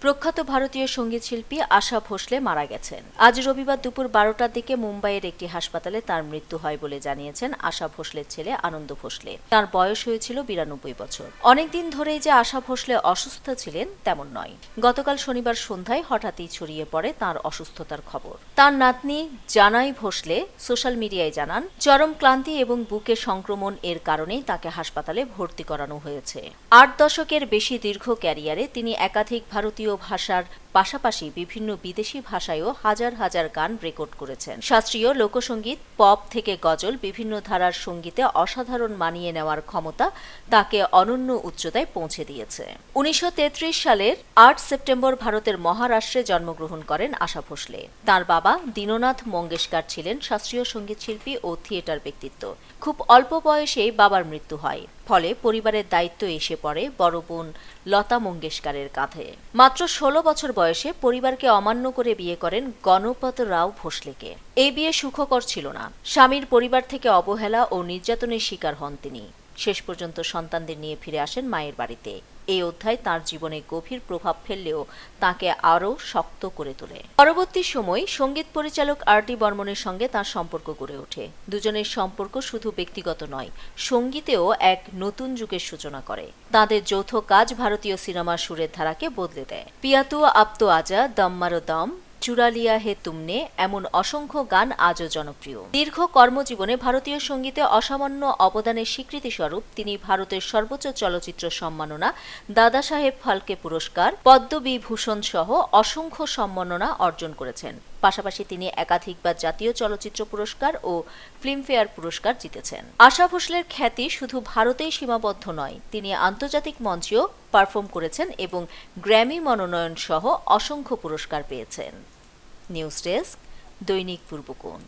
প্রখ্যাত ভারতীয় সঙ্গীত শিল্পী আশা ভোসলে মারা গেছেন। আজ রবিবার দুপুর 12টার দিকে মুম্বাইয়ের একটি হাসপাতালে তার মৃত্যু হয় বলে জানিয়েছেন আশা ভোসলের ছেলে আনন্দ ভোসলে। তার বয়স হয়েছিল 92 বছর। অনেকদিন ধরেই যে আশা ভোসলে অসুস্থ ছিলেন তেমন নয়। গতকাল শনিবার সন্ধ্যায় হঠাৎই ছড়িয়ে পড়ে তার অসুস্থতার খবর। তার নাতনি জানাই ভোসলে সোশ্যাল মিডিয়ায় জানান, চরম ক্লান্তি এবং বুকে সংক্রমণ এর কারণেই তাকে হাসপাতালে ভর্তি করানো হয়েছে। 8 দশকের বেশি দীর্ঘ ক্যারিয়ারে তিনি একাধিক ভারতীয় ভাষার পাশাপাশি বিভিন্ন বিদেশি ভাষায়ও হাজার হাজার গান রেকর্ড করেছেন। শাস্ত্রীয়, লোকসঙ্গীত, পপ থেকে গজল বিভিন্ন ধারার সঙ্গীতে অসাধারণ মানিয়ে নেওয়ার ক্ষমতা তাকে অনন্য উচ্চতায় পৌঁছে দিয়েছে। 1933 সালের 8 সেপ্টেম্বর ভারতের মহারাষ্ট্রে জন্মগ্রহণ করেন আশা ভোসলে। তার বাবা দীননাথ মঙ্গেশকর ছিলেন শাস্ত্রীয় সঙ্গীত শিল্পী ও থিয়েটার ব্যক্তিত্ব। খুব অল্প বয়সেই বাবার মৃত্যু হয়, ফলে পরিবারের দায়িত্ব এসে পড়ে বড় বোন লতা মঙ্গেশকরের কাঁধে। মাত্র 16 বছর বয়সে পরিবারকে অমান্য করে বিয়ে করেন গণপত রাও ভোসলেকে। এই বিয়ে সুখকর ছিল না। স্বামীর পরিবার থেকে অবহেলা ও নির্যাতনের শিকার হন তিনি। শেষ পর্যন্ত সন্তানদের নিয়ে ফিরে আসেন মায়ের বাড়িতে। এই অধ্যায় তার জীবনে গভীর প্রভাব ফেললেও তাকে আরও শক্ত করে তোলে। পরবর্তী সময় সঙ্গীত পরিচালক আর.ডি. বর্মনের সঙ্গে তার সম্পর্ক গড়ে ওঠে। দুজনের সম্পর্ক শুধু ব্যক্তিগত নয়, সঙ্গীতেও এক নতুন যুগের সূচনা করে। তাদের যৌথ কাজ ভারতীয় সিনেমার সুরের ধারাকে বদলে দেয়। পিয়া তু আব তো আজা, দম মারো দম, চুরা লিয়া হে তুমনে এমন অসংখ্য গান আজও জনপ্রিয়। দীর্ঘ কর্মজীবনে ভারতীয় সঙ্গীতে অসামান্য অবদানের স্বীকৃতিস্বরূপ তিনি ভারতের সর্বোচ্চ চলচ্চিত্র সম্মাননা দাদা সাহেব ফালকে পুরস্কার, পদ্মবিভূষণ সহ অসংখ্য সম্মাননা অর্জন করেছেন। পাশাপাশি তিনি একাধিকবার জাতীয় চলচ্চিত্র পুরস্কার ও ফিল্মফেয়ার পুরস্কার জিতেছেন। আশা ভোসলের খ্যাতি শুধু ভারতেই সীমাবদ্ধ নয়, তিনি আন্তর্জাতিক মঞ্চেও পারফর্ম করেছেন এবং গ্র্যামি মনোনয়ন সহ অসংখ্য পুরস্কার পেয়েছেন। নিউজ ডেস্ক, দৈনিক পূর্বকোণ।